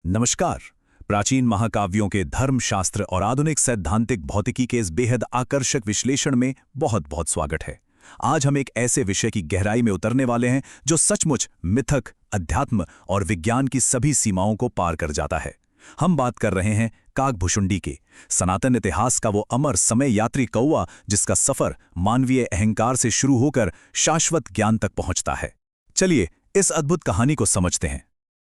नमस्कार। प्राचीन महाकाव्यों के धर्मशास्त्र और आधुनिक सैद्धांतिक भौतिकी के इस बेहद आकर्षक विश्लेषण में बहुत बहुत स्वागत है। आज हम एक ऐसे विषय की गहराई में उतरने वाले हैं जो सचमुच मिथक, अध्यात्म और विज्ञान की सभी सीमाओं को पार कर जाता है। हम बात कर रहे हैं काकभुशुंडी के, सनातन इतिहास का वो अमर समय यात्री कौवा जिसका सफर मानवीय अहंकार से शुरू होकर शाश्वत ज्ञान तक पहुंचता है। चलिए इस अद्भुत कहानी को समझते हैं।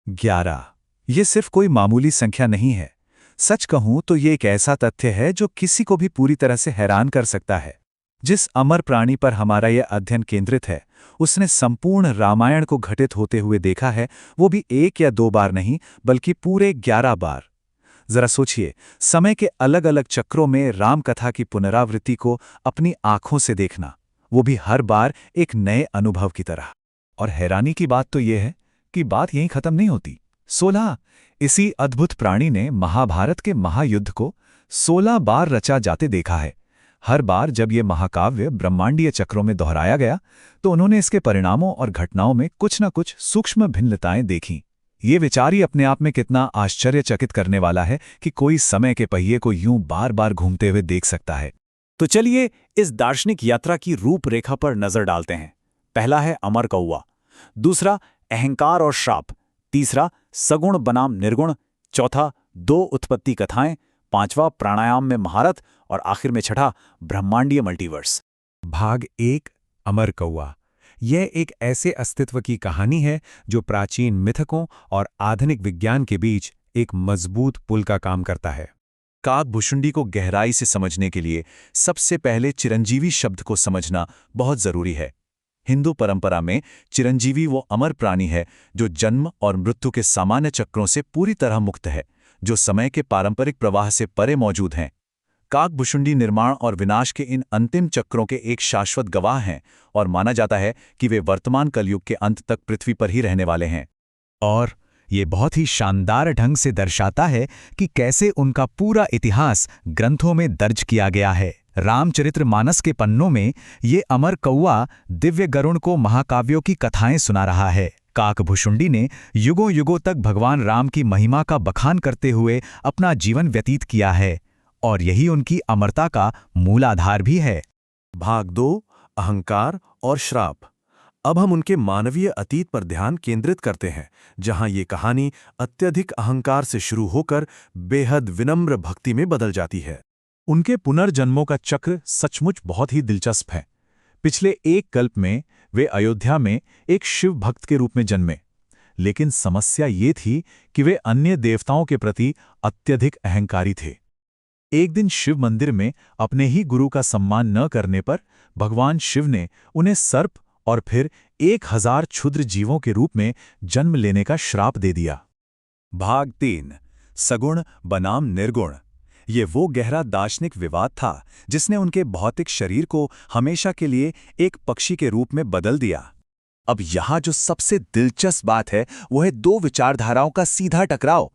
11 ये सिर्फ कोई मामूली संख्या नहीं है। सच कहूं तो ये एक ऐसा तथ्य है जो किसी को भी पूरी तरह से हैरान कर सकता है। जिस अमर प्राणी पर हमारा यह अध्ययन केंद्रित है, उसने संपूर्ण रामायण को घटित होते हुए देखा है, वो भी 1 या 2 बार नहीं बल्कि पूरे 11 बार। जरा सोचिए, समय के अलग अलग चक्रों में राम कथा की पुनरावृत्ति को अपनी आंखों से देखना, वो भी हर बार एक नए अनुभव की तरह। और हैरानी की बात तो यह है कि बात यहीं खत्म नहीं होती। 16 इसी अद्भुत प्राणी ने महाभारत के महायुद्ध को 16 बार रचा जाते देखा है। हर बार जब ये महाकाव्य ब्रह्मांडीय चक्रों में दोहराया गया तो उन्होंने इसके परिणामों और घटनाओं में कुछ न कुछ सूक्ष्म भिन्नताएं देखीं। ये विचार ही अपने आप में कितना आश्चर्यचकित करने वाला है कि कोई समय के पहिए को यूं बार बार घूमते हुए देख सकता है। तो चलिए इस दार्शनिक यात्रा की रूपरेखा पर नजर डालते हैं। पहला है अमर कौवा, दूसरा अहंकार और श्राप, तीसरा सगुण बनाम निर्गुण, चौथा 2 उत्पत्ति कथाएं, पांचवा प्राणायाम में महारत और आखिर में छठा ब्रह्मांडीय मल्टीवर्स। भाग 1 अमर कौवा। यह एक ऐसे अस्तित्व की कहानी है जो प्राचीन मिथकों और आधुनिक विज्ञान के बीच एक मजबूत पुल का काम करता है। काकभुशुंडी को गहराई से समझने के लिए सबसे पहले चिरंजीवी शब्द को समझना बहुत जरूरी है। हिंदू परंपरा में चिरंजीवी वो अमर प्राणी है जो जन्म और मृत्यु के सामान्य चक्रों से पूरी तरह मुक्त है, जो समय के पारंपरिक प्रवाह से परे मौजूद हैं। काकभुशुंडी निर्माण और विनाश के इन अंतिम चक्रों के एक शाश्वत गवाह हैं और माना जाता है कि वे वर्तमान कलयुग के अंत तक पृथ्वी पर ही रहने वाले हैं। और ये बहुत ही शानदार ढंग से दर्शाता है कि कैसे उनका पूरा इतिहास ग्रंथों में दर्ज किया गया है। रामचरितमानस के पन्नों में ये अमर कौवा दिव्य गरुण को महाकाव्यों की कथाएं सुना रहा है। काकभुशुंडी ने युगों युगों तक भगवान राम की महिमा का बखान करते हुए अपना जीवन व्यतीत किया है और यही उनकी अमरता का मूल आधार भी है। भाग 2 अहंकार और श्राप। अब हम उनके मानवीय अतीत पर ध्यान केंद्रित करते हैं, जहां ये कहानी अत्यधिक अहंकार से शुरू होकर बेहद विनम्र भक्ति में बदल जाती है। उनके पुनर्जन्मों का चक्र सचमुच बहुत ही दिलचस्प है। पिछले एक कल्प में वे अयोध्या में एक शिव भक्त के रूप में जन्मे, लेकिन समस्या ये थी कि वे अन्य देवताओं के प्रति अत्यधिक अहंकारी थे। एक दिन शिव मंदिर में अपने ही गुरु का सम्मान न करने पर भगवान शिव ने उन्हें सर्प और फिर 1000 क्षुद्र जीवों के रूप में जन्म लेने का श्राप दे दिया। भाग 3 सगुण बनाम निर्गुण। ये वो गहरा दार्शनिक विवाद था जिसने उनके भौतिक शरीर को हमेशा के लिए एक पक्षी के रूप में बदल दिया। अब यहाँ जो सबसे दिलचस्प बात है वो है 2 विचारधाराओं का सीधा टकराव।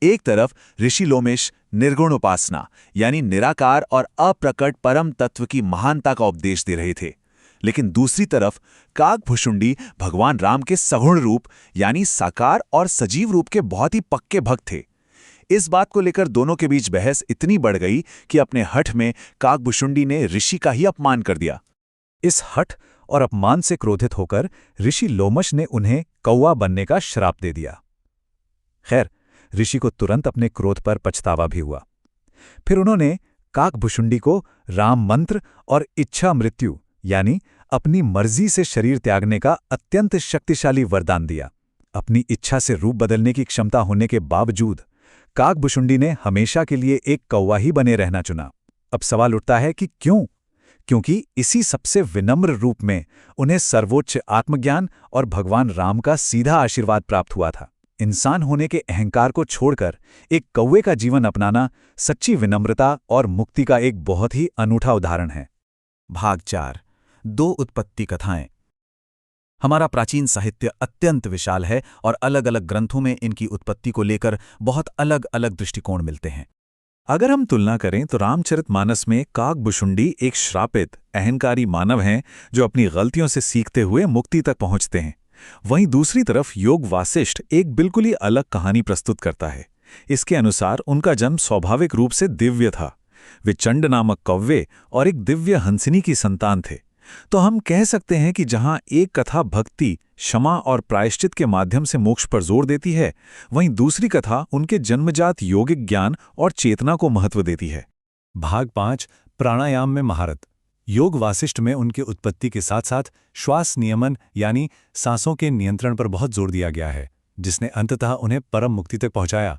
एक तरफ ऋषि लोमेश निर्गुण उपासना यानी निराकार और अप्रकट परम तत्व की महानता का उपदेश दे रहे थे, लेकिन दूसरी तरफ काकभुशुंडी भगवान राम के सगुण रूप यानी साकार और सजीव रूप के बहुत ही पक्के भक्त थे। इस बात को लेकर दोनों के बीच बहस इतनी बढ़ गई कि अपने हठ में काकभुशुंडी ने ऋषि का ही अपमान कर दिया। इस हठ और अपमान से क्रोधित होकर ऋषि लोमश ने उन्हें कौवा बनने का श्राप दे दिया। खैर, ऋषि को तुरंत अपने क्रोध पर पछतावा भी हुआ। फिर उन्होंने काकभुशुंडी को राम मंत्र और इच्छा मृत्यु यानी अपनी मर्जी से शरीर त्यागने का अत्यंत शक्तिशाली वरदान दिया। अपनी इच्छा से रूप बदलने की क्षमता होने के बावजूद काकभुशुंडी ने हमेशा के लिए एक कौवा ही बने रहना चुना। अब सवाल उठता है कि क्यों? क्योंकि इसी सबसे विनम्र रूप में उन्हें सर्वोच्च आत्मज्ञान और भगवान राम का सीधा आशीर्वाद प्राप्त हुआ था। इंसान होने के अहंकार को छोड़कर एक कौवे का जीवन अपनाना सच्ची विनम्रता और मुक्ति का एक बहुत ही अनूठा उदाहरण है। भाग 4 2 उत्पत्ति कथाएं। हमारा प्राचीन साहित्य अत्यंत विशाल है और अलग अलग ग्रंथों में इनकी उत्पत्ति को लेकर बहुत अलग अलग दृष्टिकोण मिलते हैं। अगर हम तुलना करें तो रामचरितमानस में काकभुशुंडी एक श्रापित अहंकारी मानव हैं जो अपनी गलतियों से सीखते हुए मुक्ति तक पहुंचते हैं, वहीं दूसरी तरफ योग वासिष्ठ एक बिल्कुल ही अलग कहानी प्रस्तुत करता है। इसके अनुसार उनका जन्म स्वाभाविक रूप से दिव्य था। वे चंड नामक कौवे और एक दिव्य हंसिनी की संतान थे। तो हम कह सकते हैं कि जहां एक कथा भक्ति, क्षमा और प्रायश्चित के माध्यम से मोक्ष पर जोर देती है, वहीं दूसरी कथा उनके जन्मजात योगिक ज्ञान और चेतना को महत्व देती है। भाग 5 प्राणायाम में महारत। योग वासिष्ठ में उनकी उत्पत्ति के साथ साथ श्वास नियमन यानी सांसों के नियंत्रण पर बहुत जोर दिया गया है, जिसने अंततः उन्हें परम मुक्ति तक पहुंचाया।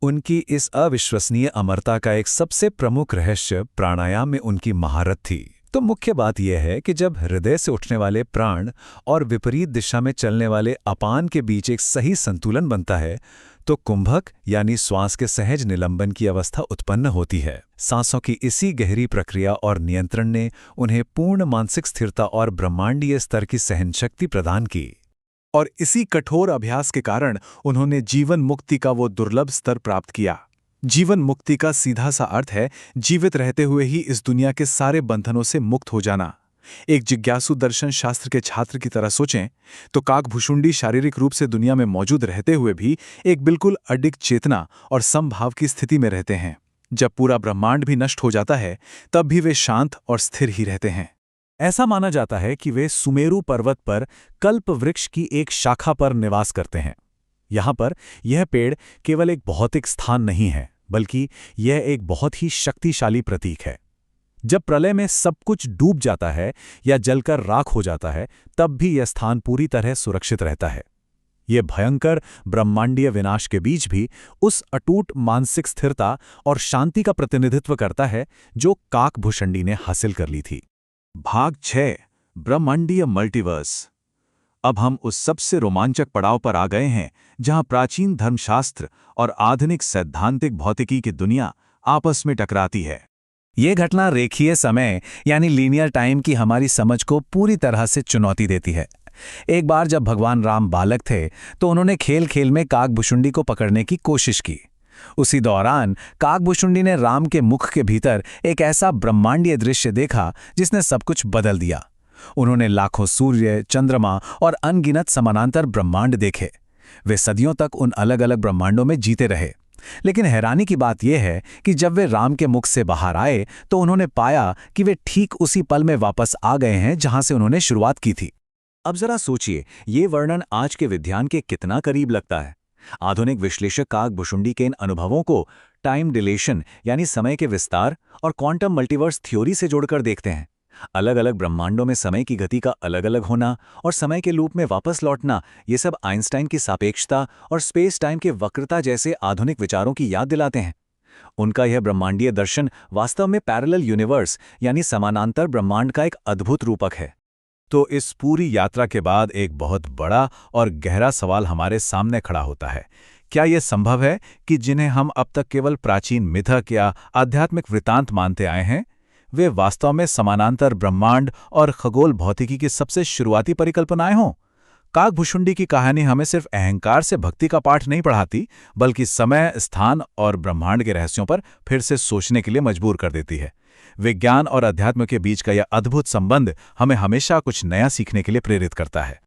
उनकी इस अविश्वसनीय अमरता का एक सबसे प्रमुख रहस्य प्राणायाम में उनकी महारत थी। तो मुख्य बात यह है कि जब हृदय से उठने वाले प्राण और विपरीत दिशा में चलने वाले अपान के बीच एक सही संतुलन बनता है, तो कुंभक यानी श्वास के सहज निलंबन की अवस्था उत्पन्न होती है। सांसों की इसी गहरी प्रक्रिया और नियंत्रण ने उन्हें पूर्ण मानसिक स्थिरता और ब्रह्मांडीय स्तर की सहनशक्ति प्रदान की। और इसी कठोर अभ्यास के कारण उन्होंने जीवन मुक्ति का वो दुर्लभ स्तर प्राप्त किया। जीवन मुक्ति का सीधा सा अर्थ है जीवित रहते हुए ही इस दुनिया के सारे बंधनों से मुक्त हो जाना। एक जिज्ञासु दर्शन शास्त्र के छात्र की तरह सोचें तो काकभुशुंडी शारीरिक रूप से दुनिया में मौजूद रहते हुए भी एक बिल्कुल अडिग चेतना और समभाव की स्थिति में रहते हैं। जब पूरा ब्रह्मांड भी नष्ट हो जाता है, तब भी वे शांत और स्थिर ही रहते हैं। ऐसा माना जाता है कि वे सुमेरु पर्वत पर कल्प वृक्ष की एक शाखा पर निवास करते हैं। यहाँ पर यह पेड़ केवल एक भौतिक स्थान नहीं है, बल्कि यह एक बहुत ही शक्तिशाली प्रतीक है। जब प्रलय में सब कुछ डूब जाता है या जलकर राख हो जाता है, तब भी यह स्थान पूरी तरह सुरक्षित रहता है। यह भयंकर ब्रह्मांडीय विनाश के बीच भी उस अटूट मानसिक स्थिरता और शांति का प्रतिनिधित्व करता है जो काकभुशुंडी ने हासिल कर ली थी। भाग 6 ब्रह्मांडीय मल्टीवर्स। अब हम उस सबसे रोमांचक पड़ाव पर आ गए हैं जहां प्राचीन धर्मशास्त्र और आधुनिक सैद्धांतिक भौतिकी की दुनिया आपस में टकराती है। ये घटना रेखीय समय यानी लीनियर टाइम की हमारी समझ को पूरी तरह से चुनौती देती है। एक बार जब भगवान राम बालक थे तो उन्होंने खेल खेल में काकभुशुंडी को पकड़ने की कोशिश की। उसी दौरान काकभुशुंडी ने राम के मुख के भीतर एक ऐसा ब्रह्मांडीय दृश्य देखा जिसने सब कुछ बदल दिया। उन्होंने लाखों सूर्य, चंद्रमा और अनगिनत समानांतर ब्रह्मांड देखे। वे सदियों तक उन अलग अलग ब्रह्मांडों में जीते रहे। लेकिन हैरानी की बात यह है कि जब वे राम के मुख से बाहर आए तो उन्होंने पाया कि वे ठीक उसी पल में वापस आ गए हैं जहां से उन्होंने शुरुआत की थी। अब जरा सोचिए, ये वर्णन आज के विज्ञान के कितना करीब लगता है। आधुनिक विश्लेषक काकभुशुंडी के इन अनुभवों को टाइम डिलेशन यानी समय के विस्तार और क्वांटम मल्टीवर्स थ्योरी से जोड़कर देखते हैं। अलग अलग ब्रह्मांडों में समय की गति का अलग अलग होना और समय के लूप में वापस लौटना, ये सब आइंस्टाइन की सापेक्षता और स्पेस टाइम के वक्रता जैसे आधुनिक विचारों की याद दिलाते हैं। उनका यह ब्रह्मांडीय दर्शन वास्तव में पैरेलल यूनिवर्स यानी समानांतर ब्रह्मांड का एक अद्भुत रूपक है। तो इस पूरी यात्रा के बाद एक बहुत बड़ा और गहरा सवाल हमारे सामने खड़ा होता है। क्या यह संभव है कि जिन्हें हम अब तक केवल प्राचीन मिथक या आध्यात्मिक वृत्तांत मानते आए हैं, वे वास्तव में समानांतर ब्रह्मांड और खगोल भौतिकी की सबसे शुरुआती परिकल्पनाएं हों? काकभुशुंडी की कहानी हमें सिर्फ अहंकार से भक्ति का पाठ नहीं पढ़ाती, बल्कि समय, स्थान और ब्रह्मांड के रहस्यों पर फिर से सोचने के लिए मजबूर कर देती है। विज्ञान और अध्यात्म के बीच का यह अद्भुत संबंध हमें हमेशा कुछ नया सीखने के लिए प्रेरित करता है।